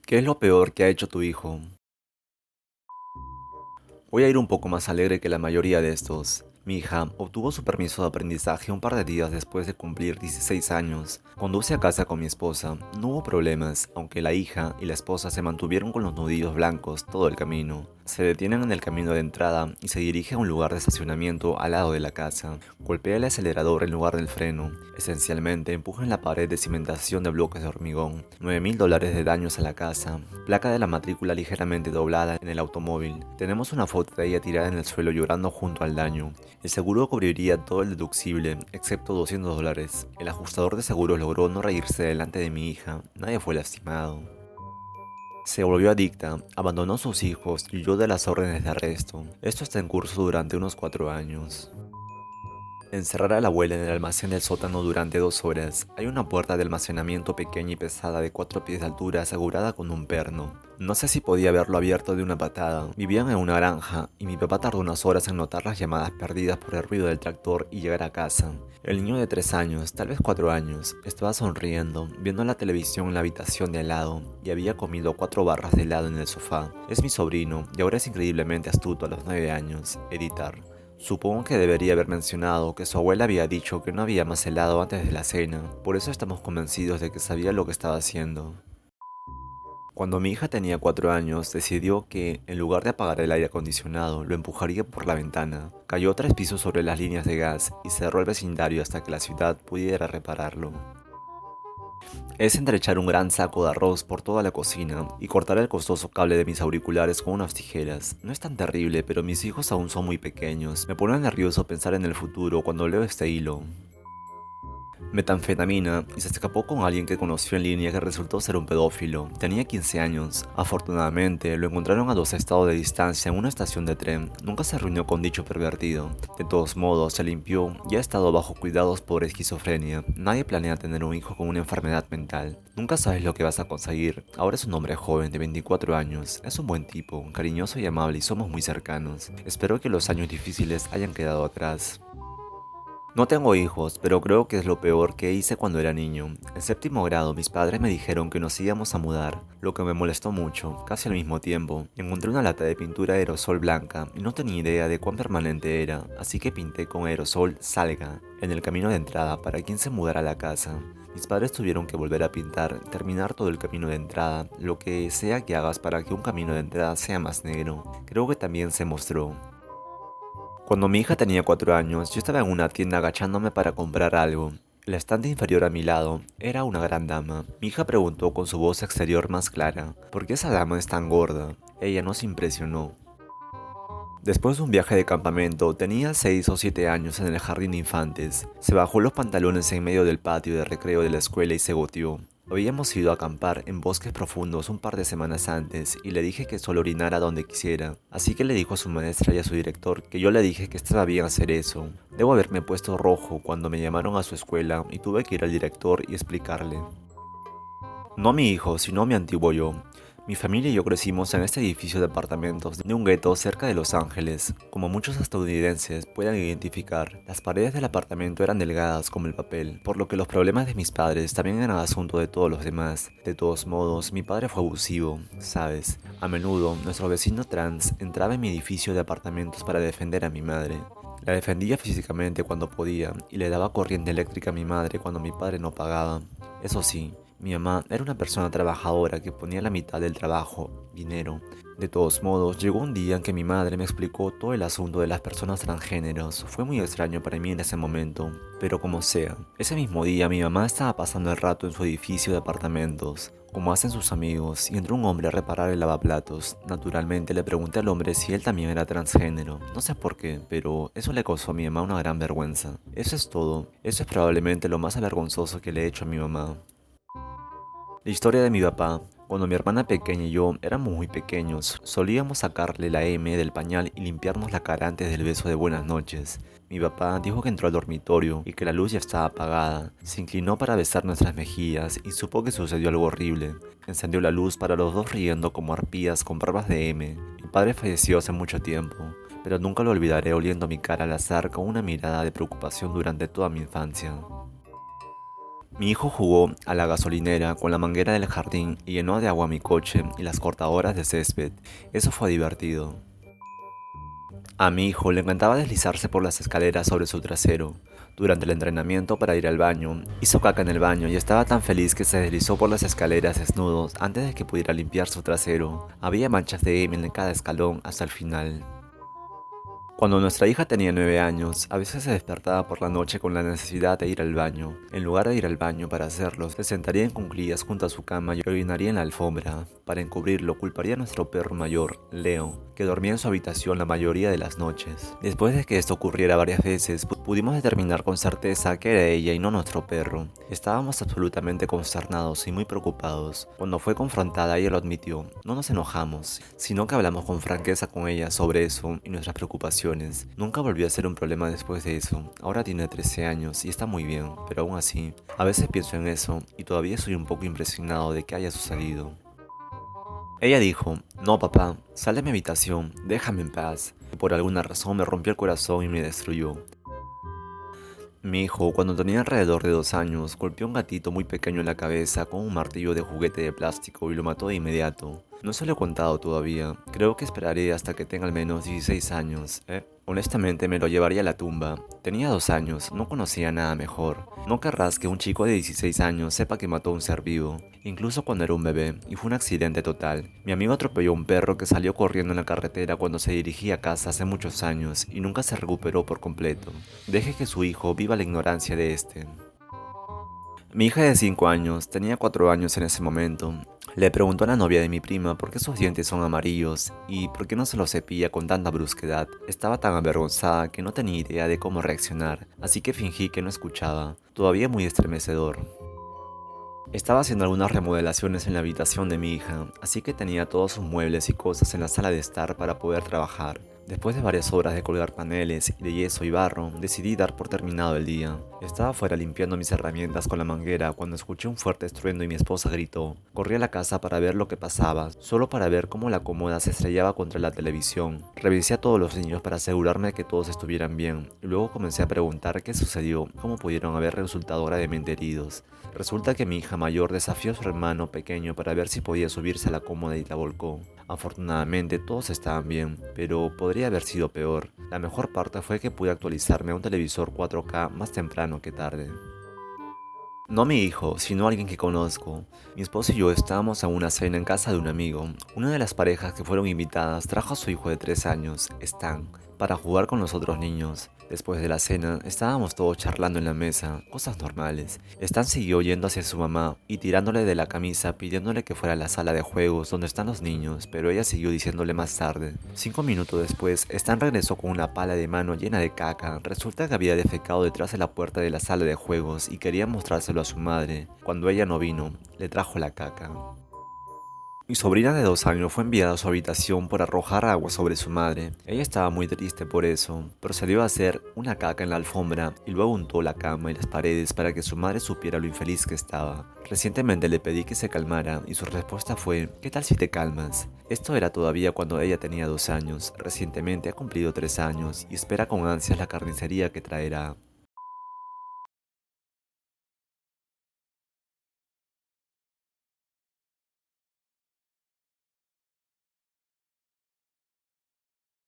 ¿Qué es lo peor que ha hecho tu hijo? Voy a ir un poco más alegre que la mayoría de estos. Mi hija obtuvo su permiso de aprendizaje un par de días después de cumplir 16 años. Conduce a casa con mi esposa. No hubo problemas, aunque la hija y la esposa se mantuvieron con los nudillos blancos todo el camino. Se detienen en el camino de entrada y se dirige a un lugar de estacionamiento al lado de la casa. Golpea el acelerador en lugar del freno. Esencialmente empuja en la pared de cimentación de bloques de hormigón. $9,000 de daños a la casa. Placa de la matrícula ligeramente doblada en el automóvil. Tenemos una foto de ella tirada en el suelo llorando junto al daño. El seguro cubriría todo el deducible, excepto $200. El ajustador de seguros logró no reírse delante de mi hija. Nadie fue lastimado. Se volvió adicta, abandonó a sus hijos y huyó de las órdenes de arresto. Esto está en curso durante unos 4 años. Encerrar a la abuela en el almacén del sótano durante 2 horas. Hay una puerta de almacenamiento pequeña y pesada de 4 pies de altura asegurada con un perno. No sé si podía haberlo abierto de una patada. Vivían en una granja y mi papá tardó unas horas en notar las llamadas perdidas por el ruido del tractor y llegar a casa. El niño de 3 años, tal vez 4 años, estaba sonriendo, viendo la televisión en la habitación de al lado y había comido 4 barras de helado en el sofá. Es mi sobrino y ahora es increíblemente astuto a los 9 años. Editar. Supongo que debería haber mencionado que su abuela había dicho que no había más helado antes de la cena, por eso estamos convencidos de que sabía lo que estaba haciendo. Cuando mi hija tenía 4 años, decidió que, en lugar de apagar el aire acondicionado, lo empujaría por la ventana. Cayó 3 pisos sobre las líneas de gas y cerró el vecindario hasta que la ciudad pudiera repararlo. Es entrechar un gran saco de arroz por toda la cocina y cortar el costoso cable de mis auriculares con unas tijeras. No es tan terrible, pero mis hijos aún son muy pequeños. Me pone nervioso pensar en el futuro cuando leo este hilo. Metanfetamina y se escapó con alguien que conoció en línea que resultó ser un pedófilo. Tenía 15 años. Afortunadamente, lo encontraron a 2 estados de distancia en una estación de tren. Nunca se reunió con dicho pervertido. De todos modos, se limpió y ha estado bajo cuidados por esquizofrenia. Nadie planea tener un hijo con una enfermedad mental. Nunca sabes lo que vas a conseguir. Ahora es un hombre joven de 24 años. Es un buen tipo, cariñoso y amable y somos muy cercanos. Espero que los años difíciles hayan quedado atrás. No tengo hijos, pero creo que es lo peor que hice cuando era niño. En séptimo grado mis padres me dijeron que nos íbamos a mudar, lo que me molestó mucho. Casi al mismo tiempo, encontré una lata de pintura aerosol blanca y no tenía idea de cuán permanente era, así que pinté con aerosol Salga en el camino de entrada para quien se mudara a la casa. Mis padres tuvieron que volver a pintar, terminar todo el camino de entrada, lo que sea que hagas para que un camino de entrada sea más negro. Creo que también se mostró. Cuando mi hija tenía 4 años, yo estaba en una tienda agachándome para comprar algo. La estante inferior a mi lado era una gran dama. Mi hija preguntó con su voz exterior más clara, ¿por qué esa dama es tan gorda? Ella no se impresionó. Después de un viaje de campamento, tenía 6 o 7 años en el jardín de infantes. Se bajó los pantalones en medio del patio de recreo de la escuela y se goteó. Habíamos ido a acampar en bosques profundos un par de semanas antes y le dije que solo orinara donde quisiera. Así que le dijo a su maestra y a su director que yo le dije que estaba bien hacer eso. Debo haberme puesto rojo cuando me llamaron a su escuela y tuve que ir al director y explicarle. No mi hijo, sino mi antiguo yo. Mi familia y yo crecimos en este edificio de apartamentos de un gueto cerca de Los Ángeles. Como muchos estadounidenses puedan identificar, las paredes del apartamento eran delgadas como el papel, por lo que los problemas de mis padres también eran asunto de todos los demás. De todos modos, mi padre fue abusivo, ¿sabes? A menudo, nuestro vecino trans entraba en mi edificio de apartamentos para defender a mi madre. La defendía físicamente cuando podía y le daba corriente eléctrica a mi madre cuando mi padre no pagaba. Eso sí, mi mamá era una persona trabajadora que ponía la mitad del trabajo, dinero. De todos modos, llegó un día en que mi madre me explicó todo el asunto de las personas transgéneros. Fue muy extraño para mí en ese momento, pero como sea. Ese mismo día mi mamá estaba pasando el rato en su edificio de apartamentos, como hacen sus amigos, y entró un hombre a reparar el lavaplatos. Naturalmente le pregunté al hombre si él también era transgénero. No sé por qué, pero eso le causó a mi mamá una gran vergüenza. Eso es todo. Eso es probablemente lo más avergonzoso que le he hecho a mi mamá. La historia de mi papá. Cuando mi hermana pequeña y yo éramos muy pequeños, solíamos sacarle la M del pañal y limpiarnos la cara antes del beso de buenas noches. Mi papá dijo que entró al dormitorio y que la luz ya estaba apagada. Se inclinó para besar nuestras mejillas y supo que sucedió algo horrible. Encendió la luz para los dos riendo como arpías con barbas de M. Mi padre falleció hace mucho tiempo, pero nunca lo olvidaré oliendo mi cara al azar con una mirada de preocupación durante toda mi infancia. Mi hijo jugó a la gasolinera con la manguera del jardín y llenó de agua mi coche y las cortadoras de césped. Eso fue divertido. A mi hijo le encantaba deslizarse por las escaleras sobre su trasero. Durante el entrenamiento para ir al baño, hizo caca en el baño y estaba tan feliz que se deslizó por las escaleras desnudos antes de que pudiera limpiar su trasero. Había manchas de Emil en cada escalón hasta el final. Cuando nuestra hija tenía 9 años, a veces se despertaba por la noche con la necesidad de ir al baño. En lugar de ir al baño para hacerlo, se sentaría en cuclillas junto a su cama y orinaría en la alfombra. Para encubrirlo, culparía a nuestro perro mayor, Leo, que dormía en su habitación la mayoría de las noches. Después de que esto ocurriera varias veces, pudimos determinar con certeza que era ella y no nuestro perro. Estábamos absolutamente consternados y muy preocupados. Cuando fue confrontada, ella lo admitió. No nos enojamos, sino que hablamos con franqueza con ella sobre eso y nuestras preocupaciones. Nunca volvió a ser un problema después de eso. Ahora tiene 13 años y está muy bien, pero aún así, a veces pienso en eso y todavía soy un poco impresionado de que haya sucedido. Ella dijo, no papá, sal de mi habitación, déjame en paz. Y por alguna razón me rompió el corazón y me destruyó. Mi hijo, cuando tenía alrededor de 2 años, golpeó a un gatito muy pequeño en la cabeza con un martillo de juguete de plástico y lo mató de inmediato. No se lo he contado todavía, creo que esperaré hasta que tenga al menos 16 años, Honestamente me lo llevaría a la tumba. Tenía 2 años, no conocía nada mejor. No querrás que un chico de 16 años sepa que mató a un ser vivo, incluso cuando era un bebé, y fue un accidente total. Mi amigo atropelló a un perro que salió corriendo en la carretera cuando se dirigía a casa hace muchos años y nunca se recuperó por completo. Deje que su hijo viva la ignorancia de este. Mi hija de 5 años tenía 4 años en ese momento. Le preguntó a la novia de mi prima por qué sus dientes son amarillos y por qué no se los cepilla con tanta brusquedad. Estaba tan avergonzada que no tenía idea de cómo reaccionar, así que fingí que no escuchaba, todavía muy estremecedor. Estaba haciendo algunas remodelaciones en la habitación de mi hija, así que tenía todos sus muebles y cosas en la sala de estar para poder trabajar. Después de varias horas de colgar paneles de yeso y barro, decidí dar por terminado el día. Estaba afuera limpiando mis herramientas con la manguera cuando escuché un fuerte estruendo y mi esposa gritó. Corrí a la casa para ver lo que pasaba, solo para ver cómo la cómoda se estrellaba contra la televisión. Revisé a todos los niños para asegurarme de que todos estuvieran bien, y luego comencé a preguntar qué sucedió, cómo pudieron haber resultado gravemente heridos. Resulta que mi hija mayor desafió a su hermano pequeño para ver si podía subirse a la cómoda y la volcó. Afortunadamente todos estaban bien, pero podría haber sido peor. La mejor parte fue que pude actualizarme a un televisor 4K más temprano que tarde. No mi hijo, sino alguien que conozco. Mi esposo y yo estábamos en una cena en casa de un amigo. Una de las parejas que fueron invitadas trajo a su hijo de 3 años, Stan, para jugar con los otros niños. Después de la cena, estábamos todos charlando en la mesa, cosas normales. Stan siguió yendo hacia su mamá y tirándole de la camisa pidiéndole que fuera a la sala de juegos donde están los niños, pero ella siguió diciéndole más tarde. 5 minutos después, Stan regresó con una pala de mano llena de caca. Resulta que había defecado detrás de la puerta de la sala de juegos y quería mostrárselo a su madre. Cuando ella no vino, le trajo la caca. Mi sobrina de 2 años fue enviada a su habitación por arrojar agua sobre su madre. Ella estaba muy triste por eso. Procedió a hacer una caca en la alfombra y luego untó la cama y las paredes para que su madre supiera lo infeliz que estaba. Recientemente le pedí que se calmara y su respuesta fue, ¿qué tal si te calmas? Esto era todavía cuando ella tenía 2 años. Recientemente ha cumplido 3 años y espera con ansias la carnicería que traerá.